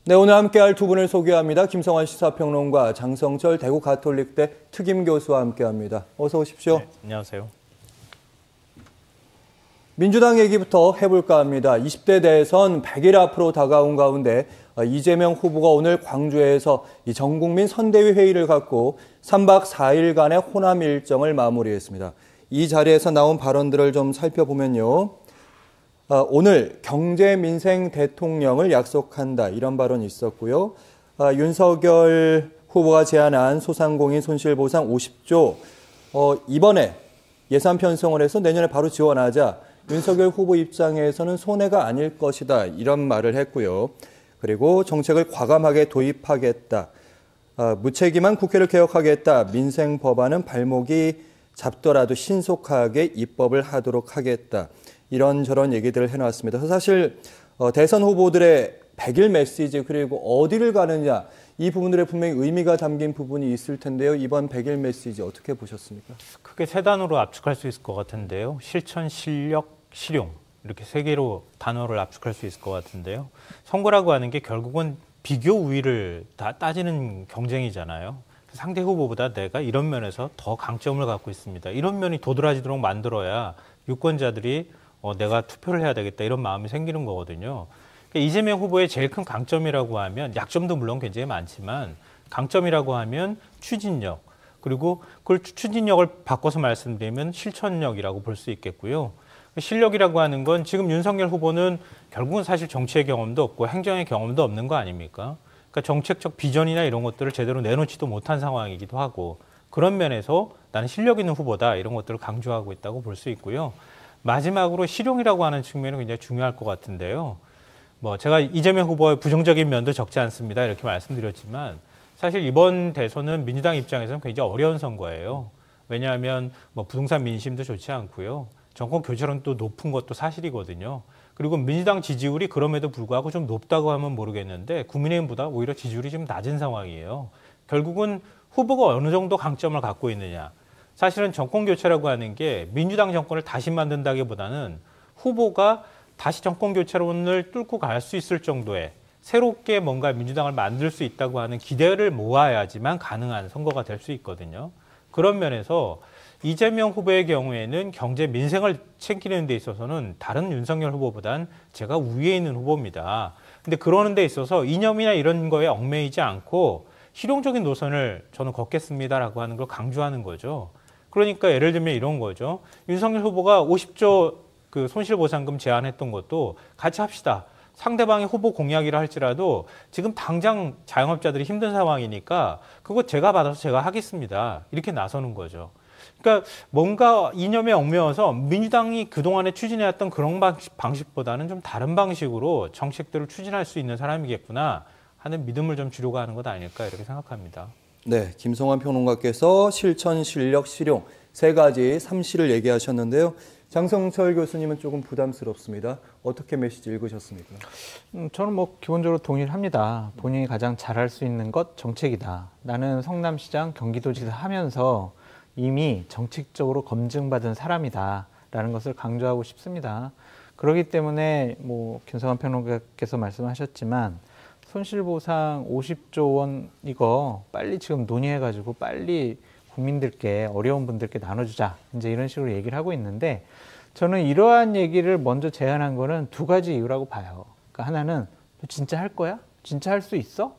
네, 오늘 함께할 두 분을 소개합니다. 김성환 시사평론가, 장성철 대구 가톨릭대 특임교수와 함께합니다. 어서 오십시오. 네, 안녕하세요. 민주당 얘기부터 해볼까 합니다. 20대 대선 100일 앞으로 다가온 가운데 이재명 후보가 오늘 광주에서 이 전국민 선대위 회의를 갖고 3박 4일간의 호남 일정을 마무리했습니다. 이 자리에서 나온 발언들을 좀 살펴보면요. 오늘 경제 민생 대통령을 약속한다, 이런 발언이 있었고요. 윤석열 후보가 제안한 소상공인 손실보상 50조 이번에 예산 편성을 해서 내년에 바로 지원하자 윤석열 후보 입장에서는 손해가 아닐 것이다, 이런 말을 했고요. 그리고 정책을 과감하게 도입하겠다. 무책임한 국회를 개혁하겠다. 민생 법안은 발목이 잡더라도 신속하게 입법을 하도록 하겠다. 이런저런 얘기들을 해놨습니다. 사실 대선 후보들의 100일 메시지 그리고 어디를 가느냐, 이 부분들에 분명히 의미가 담긴 부분이 있을 텐데요. 이번 100일 메시지 어떻게 보셨습니까? 크게 세 단어로 압축할 수 있을 것 같은데요. 실천, 실력, 실용, 이렇게 세 개로 단어를 압축할 수 있을 것 같은데요. 선거라고 하는 게 결국은 비교 우위를 다 따지는 경쟁이잖아요. 상대 후보보다 내가 이런 면에서 더 강점을 갖고 있습니다. 이런 면이 도드라지도록 만들어야 유권자들이 내가 투표를 해야 되겠다, 이런 마음이 생기는 거거든요. 그러니까 이재명 후보의 제일 큰 강점이라고 하면, 약점도 물론 굉장히 많지만 강점이라고 하면 추진력, 그리고 그걸 추진력을 바꿔서 말씀드리면 실천력이라고 볼 수 있겠고요. 실력이라고 하는 건 지금 윤석열 후보는 결국은 사실 정치의 경험도 없고 행정의 경험도 없는 거 아닙니까? 그러니까 정책적 비전이나 이런 것들을 제대로 내놓지도 못한 상황이기도 하고, 그런 면에서 나는 실력 있는 후보다, 이런 것들을 강조하고 있다고 볼 수 있고요. 마지막으로 실용이라고 하는 측면이 굉장히 중요할 것 같은데요. 제가 이재명 후보의 부정적인 면도 적지 않습니다, 이렇게 말씀드렸지만 사실 이번 대선은 민주당 입장에서는 굉장히 어려운 선거예요. 왜냐하면 부동산 민심도 좋지 않고요. 정권 교체론 또 높은 것도 사실이거든요. 그리고 민주당 지지율이 그럼에도 불구하고 좀 높다고 하면 모르겠는데 국민의힘보다 오히려 지지율이 좀 낮은 상황이에요. 결국은 후보가 어느 정도 강점을 갖고 있느냐. 사실은 정권 교체라고 하는 게 민주당 정권을 다시 만든다기보다는 후보가 다시 정권 교체론을 뚫고 갈 수 있을 정도의 새롭게 뭔가 민주당을 만들 수 있다고 하는 기대를 모아야지만 가능한 선거가 될 수 있거든요. 그런 면에서 이재명 후보의 경우에는 경제 민생을 챙기는 데 있어서는 다른 윤석열 후보보단 제가 우위에 있는 후보입니다. 근데 그러는 데 있어서 이념이나 이런 거에 얽매이지 않고 실용적인 노선을 저는 걷겠습니다라고 하는 걸 강조하는 거죠. 그러니까 예를 들면 이런 거죠. 윤석열 후보가 50조 그 손실보상금 제안했던 것도 같이 합시다. 상대방이 후보 공약이라 할지라도 지금 당장 자영업자들이 힘든 상황이니까 그거 제가 받아서 제가 하겠습니다. 이렇게 나서는 거죠. 그러니까 뭔가 이념에 얽매여서 민주당이 그동안에 추진해왔던 그런 방식보다는 좀 다른 방식으로 정책들을 추진할 수 있는 사람이겠구나 하는 믿음을 좀 주려고 하는 것 아닐까, 이렇게 생각합니다. 네, 김성환 평론가께서 실천, 실력, 실용 세 가지 3C를 얘기하셨는데요. 장성철 교수님은 조금 부담스럽습니다. 어떻게 메시지 읽으셨습니까? 저는 기본적으로 동의를 합니다. 본인이 가장 잘할 수 있는 것 정책이다. 나는 성남시장, 경기도지사 하면서 이미 정책적으로 검증받은 사람이다 라는 것을 강조하고 싶습니다. 그렇기 때문에 김성환 평론가께서 말씀하셨지만 손실보상 50조 원 이거 빨리 지금 논의해가지고 빨리 국민들께, 어려운 분들께 나눠주자, 이제 이런 식으로 얘기를 하고 있는데, 저는 이러한 얘기를 먼저 제안한 거는 두 가지 이유라고 봐요. 그러니까 하나는 너 진짜 할 거야? 진짜 할 수 있어?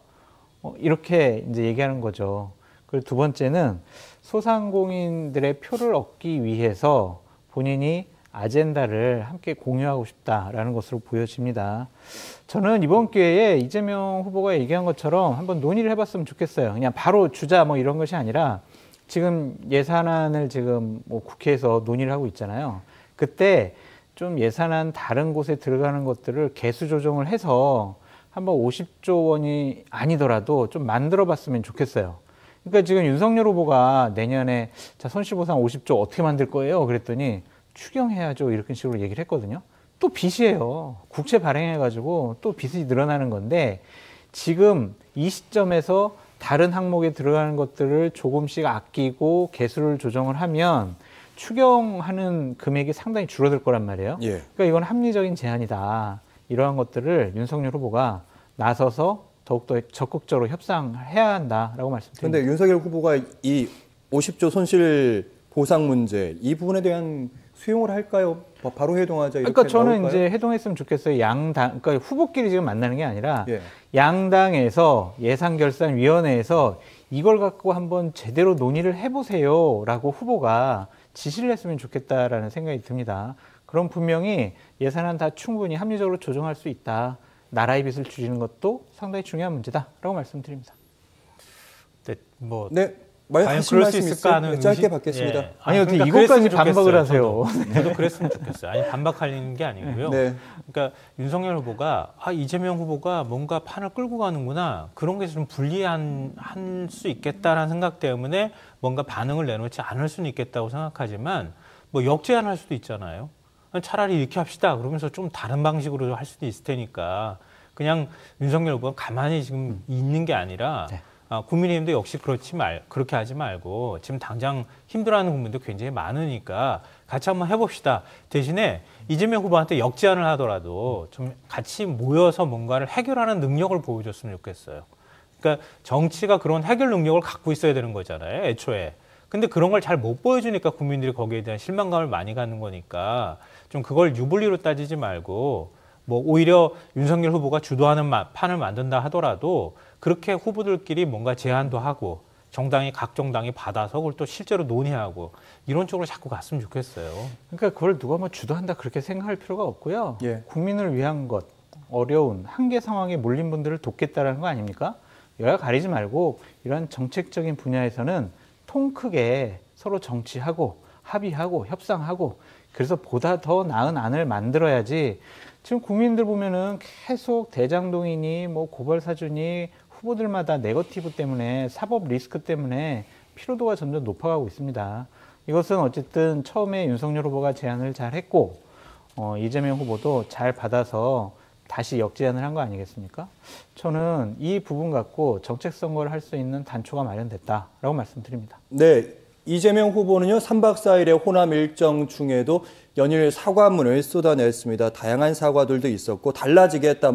이렇게 이제 얘기하는 거죠. 그리고 두 번째는 소상공인들의 표를 얻기 위해서 본인이 아젠다를 함께 공유하고 싶다라는 것으로 보여집니다. 저는 이번 기회에 이재명 후보가 얘기한 것처럼 한번 논의를 해봤으면 좋겠어요. 그냥 바로 주자 이런 것이 아니라 지금 예산안을 지금 국회에서 논의를 하고 있잖아요. 그때 좀 예산안 다른 곳에 들어가는 것들을 개수 조정을 해서 한번 50조 원이 아니더라도 좀 만들어 봤으면 좋겠어요. 그러니까 지금 윤석열 후보가 내년에 자, 손실보상 50조 어떻게 만들 거예요? 그랬더니 추경해야죠, 이렇게 식으로 얘기를 했거든요. 또 빚이에요. 국채 발행해가지고 또 빚이 늘어나는 건데, 지금 이 시점에서 다른 항목에 들어가는 것들을 조금씩 아끼고 개수를 조정을 하면 추경하는 금액이 상당히 줄어들 거란 말이에요. 그러니까 이건 합리적인 제안이다. 이러한 것들을 윤석열 후보가 나서서 더욱더 적극적으로 협상해야 한다라고 말씀드립니다. 그런데 윤석열 후보가 이 50조 손실 보상 문제 이 부분에 대한 수용을 할까요? 바로 해동하자 이렇게 그러니까 저는 나올까요? 이제 해동했으면 좋겠어요. 양당, 그러니까 후보끼리 지금 만나는 게 아니라 예. 양당에서 예산결산위원회에서 이걸 갖고 한번 제대로 논의를 해보세요라고 후보가 지시를 했으면 좋겠다라는 생각이 듭니다. 그럼 분명히 예산안 다 충분히 합리적으로 조정할 수 있다. 나라의 빚을 줄이는 것도 상당히 중요한 문제다라고 말씀드립니다. 네, 뭐 네. 과연 그럴 수 있을까 하는 짧게 의심? 받겠습니다. 예. 아니 어떻게 그러니까 이것까지 그랬으면 반박을 좋겠어요. 하세요? 저도 그랬으면 좋겠어요. 아니 반박하는 게 아니고요. 네. 그러니까 윤석열 후보가 이재명 후보가 뭔가 판을 끌고 가는구나 그런 게 좀 불리한 수 있겠다라는 생각 때문에 뭔가 반응을 내놓지 않을 수는 있겠다고 생각하지만 뭐 역제안할 수도 있잖아요. 차라리 이렇게 합시다 그러면서 좀 다른 방식으로 할 수도 있을 테니까 그냥 윤석열 후보가 가만히 지금 있는 게 아니라. 네. 국민의힘도 역시 그렇게 하지 말고 지금 당장 힘들어하는 국민도 굉장히 많으니까 같이 한번 해봅시다. 대신에 이재명 후보한테 역제안을 하더라도 좀 같이 모여서 뭔가를 해결하는 능력을 보여줬으면 좋겠어요. 그러니까 정치가 그런 해결 능력을 갖고 있어야 되는 거잖아요. 애초에. 근데 그런 걸 잘 못 보여주니까 국민들이 거기에 대한 실망감을 많이 갖는 거니까 좀 그걸 유불리로 따지지 말고 뭐 오히려 윤석열 후보가 주도하는 판을 만든다 하더라도 그렇게 후보들끼리 뭔가 제안도 하고 각 정당이 받아서 그걸 또 실제로 논의하고 이런 쪽으로 자꾸 갔으면 좋겠어요. 그러니까 그걸 누가 뭐 주도한다 그렇게 생각할 필요가 없고요. 예. 국민을 위한 것, 어려운 한계 상황에 몰린 분들을 돕겠다라는 거 아닙니까? 여야 가리지 말고 이런 정책적인 분야에서는 통 크게 서로 정치하고 합의하고 협상하고 그래서 보다 더 나은 안을 만들어야지 지금 국민들 보면은 계속 대장동이니 뭐 고발사주니 후보들마다 네거티브 때문에 사법 리스크 때문에 피로도가 점점 높아가고 있습니다. 이것은 어쨌든 처음에 윤석열 후보가 제안을 잘 했고 이재명 후보도 잘 받아서 다시 역제안을 한 거 아니겠습니까? 저는 이 부분 갖고 정책 선거를 할 수 있는 단초가 마련됐다라고 말씀드립니다. 네. 이재명 후보는요, 3박 4일의 호남 일정 중에도 연일 사과문을 쏟아냈습니다. 다양한 사과들도 있었고, 달라지겠다,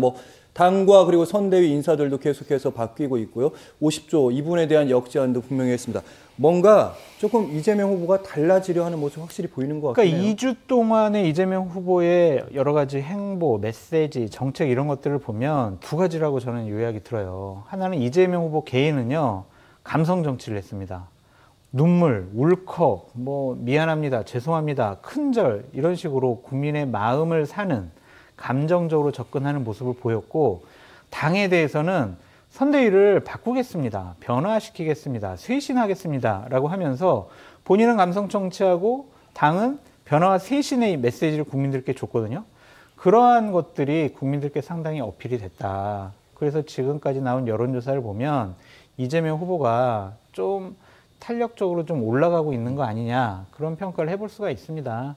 당과 그리고 선대위 인사들도 계속해서 바뀌고 있고요. 50조 이분에 대한 역제안도 분명히 했습니다. 뭔가 조금 이재명 후보가 달라지려 하는 모습 확실히 보이는 것 같아요. 그러니까 2주 동안의 이재명 후보의 여러 가지 행보, 메시지, 정책 이런 것들을 보면 두 가지라고 저는 요약이 들어요. 하나는 이재명 후보 개인은요, 감성 정치를 했습니다. 눈물, 울컥, 미안합니다, 죄송합니다, 큰절 이런 식으로 국민의 마음을 사는 감정적으로 접근하는 모습을 보였고 당에 대해서는 선대위를 바꾸겠습니다, 변화시키겠습니다, 쇄신하겠습니다 라고 하면서 본인은 감성 정치하고 당은 변화와 쇄신의 메시지를 국민들께 줬거든요. 그러한 것들이 국민들께 상당히 어필이 됐다. 그래서 지금까지 나온 여론조사를 보면 이재명 후보가 좀 탄력적으로 좀 올라가고 있는 거 아니냐 그런 평가를 해볼 수가 있습니다.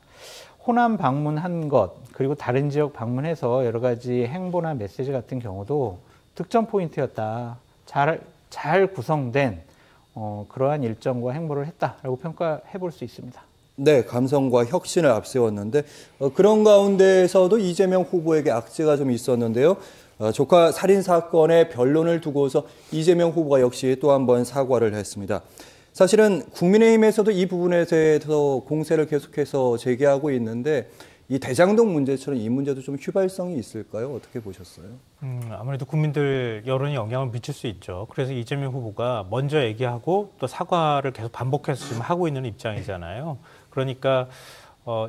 호남 방문한 것 그리고 다른 지역 방문해서 여러 가지 행보나 메시지 같은 경우도 득점 포인트였다. 잘 구성된 그러한 일정과 행보를 했다라고 평가해 볼 수 있습니다. 네, 감성과 혁신을 앞세웠는데 그런 가운데에서도 이재명 후보에게 악재가 좀 있었는데요. 조카 살인 사건의 변론을 두고서 이재명 후보가 역시 또 한 번 사과를 했습니다. 사실은 국민의힘에서도 이 부분에 대해서 공세를 계속해서 제기하고 있는데 이 대장동 문제처럼 이 문제도 좀 휘발성이 있을까요? 어떻게 보셨어요? 아무래도 국민들 여론이 영향을 미칠 수 있죠. 그래서 이재명 후보가 먼저 얘기하고 또 사과를 계속 반복해서 지금 하고 있는 입장이잖아요. 그러니까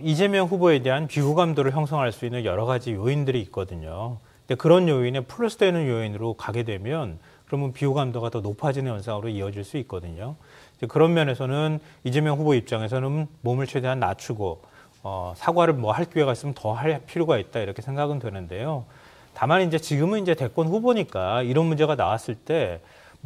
이재명 후보에 대한 비호감도를 형성할 수 있는 여러 가지 요인들이 있거든요. 근데 그런 요인에 플러스되는 요인으로 가게 되면 그러면 비호감도가 더 높아지는 현상으로 이어질 수 있거든요. 그런 면에서는 이재명 후보 입장에서는 몸을 최대한 낮추고 사과를 할 기회가 있으면 더 할 필요가 있다 이렇게 생각은 되는데요. 다만 이제 지금은 이제 대권 후보니까 이런 문제가 나왔을 때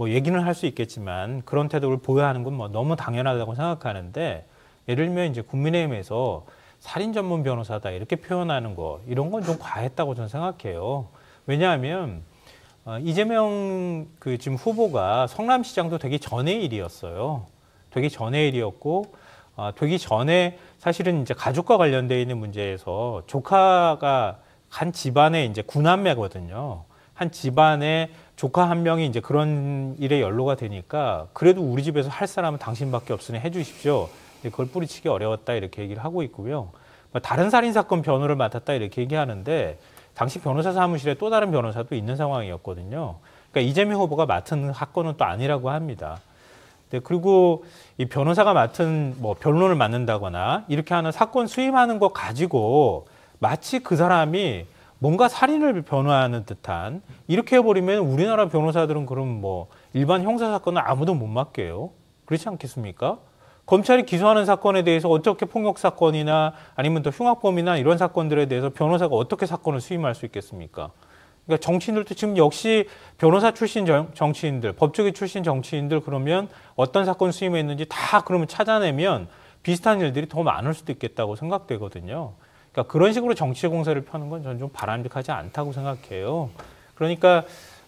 얘기는 할 수 있겠지만 그런 태도를 보여야 하는 건 너무 당연하다고 생각하는데 예를 들면 이제 국민의힘에서 살인 전문 변호사다 이렇게 표현하는 거 이런 건 좀 과했다고 저는 생각해요. 왜냐하면 이재명 지금 후보가 성남시장도 되기 전의 일이었어요. 되기 전의 일이었고, 되기 전에 사실은 이제 가족과 관련되어 있는 문제에서 조카가 한 집안의 이제 구남매거든요. 한 집안의 조카 한 명이 이제 그런 일에 연루가 되니까 그래도 우리 집에서 할 사람은 당신밖에 없으니 해주십시오. 그걸 뿌리치기 어려웠다 이렇게 얘기를 하고 있고요. 다른 살인사건 변호를 맡았다 이렇게 얘기하는데 당시 변호사 사무실에 또 다른 변호사도 있는 상황이었거든요. 그러니까 이재명 후보가 맡은 사건은 또 아니라고 합니다. 네, 그리고 이 변호사가 맡은 뭐 변론을 맡는다거나 이렇게 하는 사건 수임하는 거 가지고 마치 그 사람이 뭔가 살인을 변호하는 듯한 이렇게 해버리면 우리나라 변호사들은 그럼 뭐 일반 형사 사건은 아무도 못 맡겨요. 그렇지 않겠습니까? 검찰이 기소하는 사건에 대해서 어떻게 폭력 사건이나 아니면 또 흉악범이나 이런 사건들에 대해서 변호사가 어떻게 사건을 수임할 수 있겠습니까? 그러니까 정치인들도 지금 역시 변호사 출신 정치인들, 법조계 출신 정치인들 그러면 어떤 사건 수임했는지 다 그러면 찾아내면 비슷한 일들이 더 많을 수도 있겠다고 생각되거든요. 그러니까 그런 식으로 정치 공세를 펴는 건 저는 좀 바람직하지 않다고 생각해요. 그러니까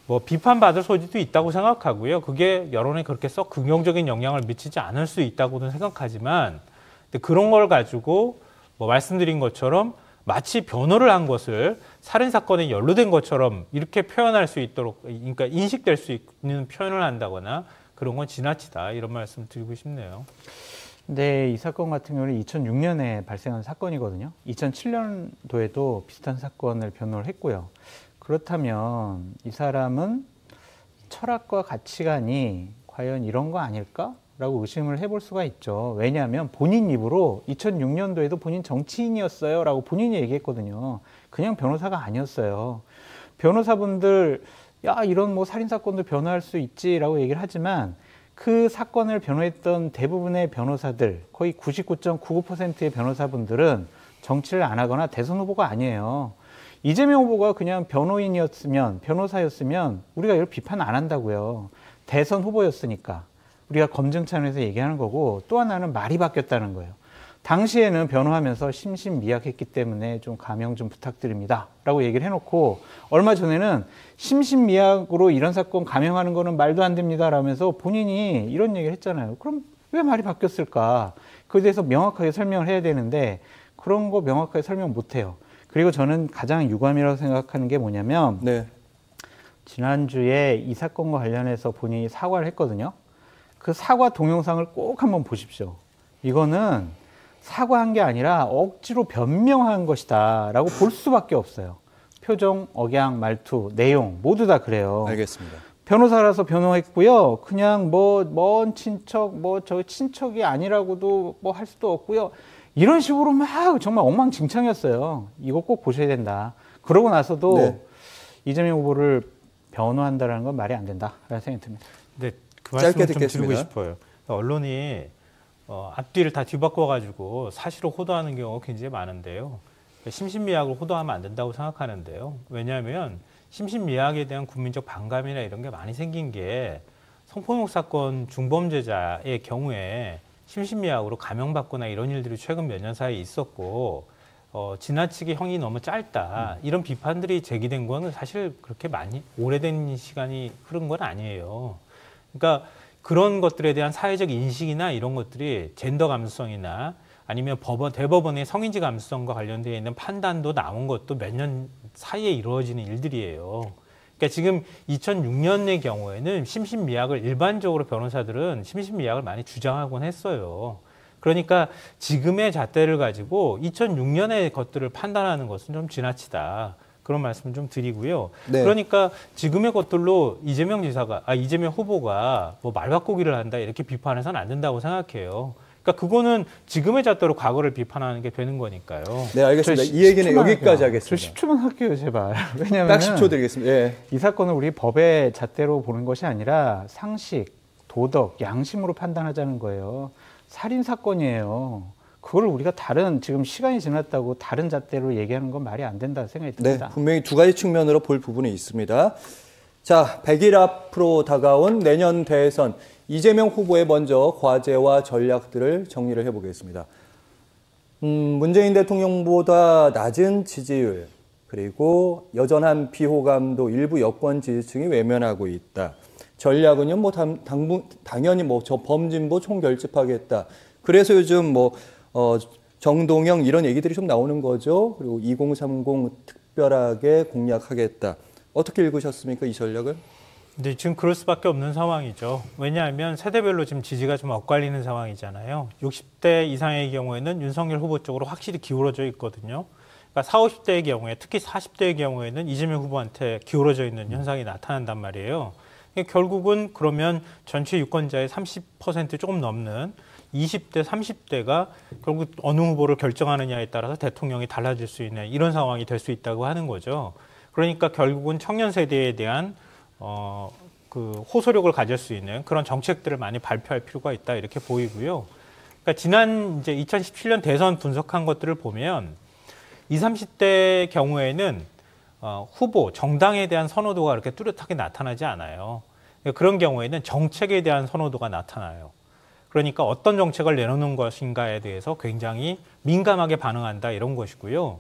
뭐 비판받을 소지도 있다고 생각하고요. 그게 여론에 그렇게 썩 긍정적인 영향을 미치지 않을 수 있다고는 생각하지만 근데 그런 걸 가지고 뭐 말씀드린 것처럼 마치 변호를 한 것을 살인사건에 연루된 것처럼 이렇게 표현할 수 있도록 그러니까 인식될 수 있는 표현을 한다거나 그런 건 지나치다 이런 말씀 드리고 싶네요. 네, 이 사건 같은 경우는 2006년에 발생한 사건이거든요. 2007년도에도 비슷한 사건을 변호를 했고요. 그렇다면 이 사람은 철학과 가치관이 과연 이런 거 아닐까? 라고 의심을 해볼 수가 있죠. 왜냐하면 본인 입으로 2006년도에도 본인 정치인이었어요 라고 본인이 얘기했거든요. 그냥 변호사가 아니었어요. 변호사분들 야 이런 뭐 살인사건도 변호할 수 있지 라고 얘기를 하지만 그 사건을 변호했던 대부분의 변호사들 거의 99.99%의 변호사분들은 정치를 안 하거나 대선 후보가 아니에요. 이재명 후보가 그냥 변호인이었으면 변호사였으면 우리가 이걸 비판 안 한다고요. 대선 후보였으니까 우리가 검증 차원에서 얘기하는 거고 또 하나는 말이 바뀌었다는 거예요. 당시에는 변호하면서 심신미약했기 때문에 좀 감형 좀 부탁드립니다 라고 얘기를 해놓고 얼마 전에는 심신미약으로 이런 사건 감형하는 거는 말도 안 됩니다 라면서 본인이 이런 얘기를 했잖아요. 그럼 왜 말이 바뀌었을까? 그에 대해서 명확하게 설명을 해야 되는데 그런 거 명확하게 설명 못해요. 그리고 저는 가장 유감이라고 생각하는 게 뭐냐면 네. 지난주에 이 사건과 관련해서 본인이 사과를 했거든요. 그 사과 동영상을 꼭 한번 보십시오. 이거는 사과한 게 아니라 억지로 변명한 것이다 라고 볼 수밖에 없어요. 표정, 억양, 말투, 내용 모두 다 그래요. 알겠습니다. 변호사라서 변호했고요. 그냥 뭐 먼 친척, 뭐 저 친척이 아니라고도 뭐 할 수도 없고요. 이런 식으로 막 정말 엉망진창이었어요. 이거 꼭 보셔야 된다. 그러고 나서도 네. 이재명 후보를 변호한다는 건 말이 안 된다라는 생각이 듭니다. 네, 그 말씀을 좀 듣겠습니다. 드리고 싶어요. 언론이 앞뒤를 다 뒤바꿔가지고 사실을 호도하는 경우가 굉장히 많은데요. 심신미약을 호도하면 안 된다고 생각하는데요. 왜냐하면 심신미약에 대한 국민적 반감이나 이런 게 많이 생긴 게 성폭력 사건 중범죄자의 경우에 심신미약으로 감형받거나 이런 일들이 최근 몇 년 사이에 있었고 지나치게 형이 너무 짧다 이런 비판들이 제기된 거는 사실 그렇게 많이 오래된 시간이 흐른 건 아니에요. 그러니까 그런 것들에 대한 사회적 인식이나 이런 것들이 젠더 감수성이나 아니면 대법원의 성인지 감수성과 관련되어 있는 판단도 나온 것도 몇 년 사이에 이루어지는 일들이에요. 그러니까 지금 2006년의 경우에는 심신미약을 일반적으로 변호사들은 심신미약을 많이 주장하곤 했어요. 그러니까 지금의 잣대를 가지고 2006년의 것들을 판단하는 것은 좀 지나치다. 그런 말씀 좀 드리고요. 네. 그러니까 지금의 것들로 이재명 후보가 뭐 말바꾸기를 한다 이렇게 비판해서는 안 된다고 생각해요. 그러니까 그거는 지금의 잣대로 과거를 비판하는 게 되는 거니까요. 네, 알겠습니다. 이 얘기는 여기까지 하겠습니다. 저 10초만 할게요, 제발. 왜냐하면 딱 10초 드리겠습니다. 예. 이 사건은 우리 법의 잣대로 보는 것이 아니라 상식, 도덕, 양심으로 판단하자는 거예요. 살인 사건이에요. 그걸 우리가 지금 시간이 지났다고 다른 잣대로 얘기하는 건 말이 안 된다 생각이 듭니다. 네, 분명히 두 가지 측면으로 볼 부분이 있습니다. 자, 100일 앞으로 다가온 내년 대선, 이재명 후보의 먼저 과제와 전략들을 정리를 해보겠습니다. 문재인 대통령보다 낮은 지지율, 그리고 여전한 비호감도 일부 여권 지지층이 외면하고 있다. 전략은요, 뭐 당연히 뭐 저 범진보 총결집하겠다. 그래서 요즘 뭐 정동영 이런 얘기들이 좀 나오는 거죠. 그리고 2030 특별하게 공략하겠다. 어떻게 읽으셨습니까, 이 전략을? 근데 지금 그럴 수밖에 없는 상황이죠. 왜냐하면 세대별로 지금 지지가 좀 엇갈리는 상황이잖아요. 60대 이상의 경우에는 윤석열 후보 쪽으로 확실히 기울어져 있거든요. 그러니까 40, 50대의 경우에, 특히 40대의 경우에는 이재명 후보한테 기울어져 있는 현상이 나타난단 말이에요. 결국은 그러면 전체 유권자의 30% 조금 넘는 20대, 30대가 결국 어느 후보를 결정하느냐에 따라서 대통령이 달라질 수 있는 이런 상황이 될 수 있다고 하는 거죠. 그러니까 결국은 청년 세대에 대한 그 호소력을 가질 수 있는 그런 정책들을 많이 발표할 필요가 있다 이렇게 보이고요. 그러니까 지난 이제 2017년 대선 분석한 것들을 보면 20, 30대 경우에는 후보, 정당에 대한 선호도가 그렇게 뚜렷하게 나타나지 않아요. 그런 경우에는 정책에 대한 선호도가 나타나요. 그러니까 어떤 정책을 내놓는 것인가에 대해서 굉장히 민감하게 반응한다 이런 것이고요.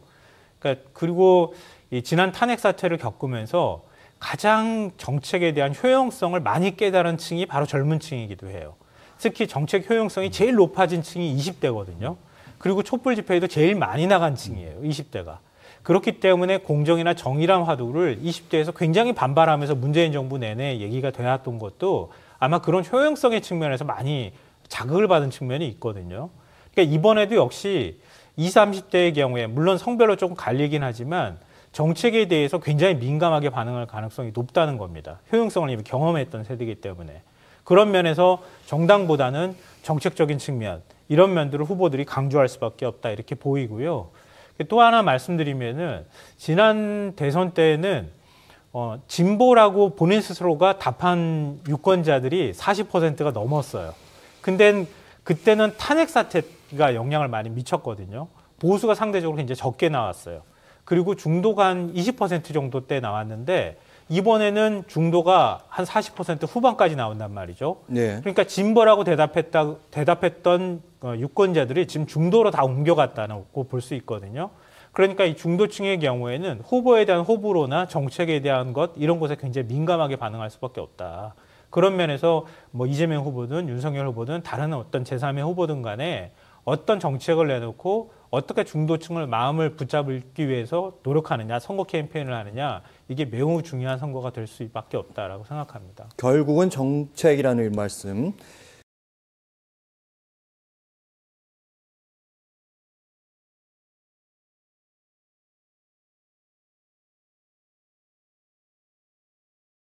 그러니까 그리고 이 지난 탄핵 사태를 겪으면서 가장 정책에 대한 효용성을 많이 깨달은 층이 바로 젊은 층이기도 해요. 특히 정책 효용성이 제일 높아진 층이 20대거든요. 그리고 촛불 집회에도 제일 많이 나간 층이에요. 20대가. 그렇기 때문에 공정이나 정의란 화두를 20대에서 굉장히 반발하면서 문재인 정부 내내 얘기가 되었던 것도 아마 그런 효용성의 측면에서 많이 자극을 받은 측면이 있거든요. 그러니까 이번에도 역시 20, 30대의 경우에 물론 성별로 조금 갈리긴 하지만 정책에 대해서 굉장히 민감하게 반응할 가능성이 높다는 겁니다. 효용성을 이미 경험했던 세대이기 때문에. 그런 면에서 정당보다는 정책적인 측면, 이런 면들을 후보들이 강조할 수밖에 없다 이렇게 보이고요. 또 하나 말씀드리면은 지난 대선 때는 진보라고 본인 스스로가 답한 유권자들이 40%가 넘었어요. 근데 그때는 탄핵 사태가 영향을 많이 미쳤거든요. 보수가 상대적으로 굉장히 적게 나왔어요. 그리고 중도가 한 20% 정도 때 나왔는데 이번에는 중도가 한 40% 후반까지 나온단 말이죠. 네. 그러니까 진보라고 대답했던 유권자들이 지금 중도로 다 옮겨갔다고 볼 수 있거든요. 그러니까 이 중도층의 경우에는 후보에 대한 호불호나 정책에 대한 것 이런 것에 굉장히 민감하게 반응할 수밖에 없다. 그런 면에서 뭐 이재명 후보든 윤석열 후보든 다른 어떤 제3의 후보든 간에 어떤 정책을 내놓고 어떻게 중도층을 마음을 붙잡기 위해서 노력하느냐, 선거 캠페인을 하느냐, 이게 매우 중요한 선거가 될 수밖에 없다라고 생각합니다. 결국은 정책이라는 말씀.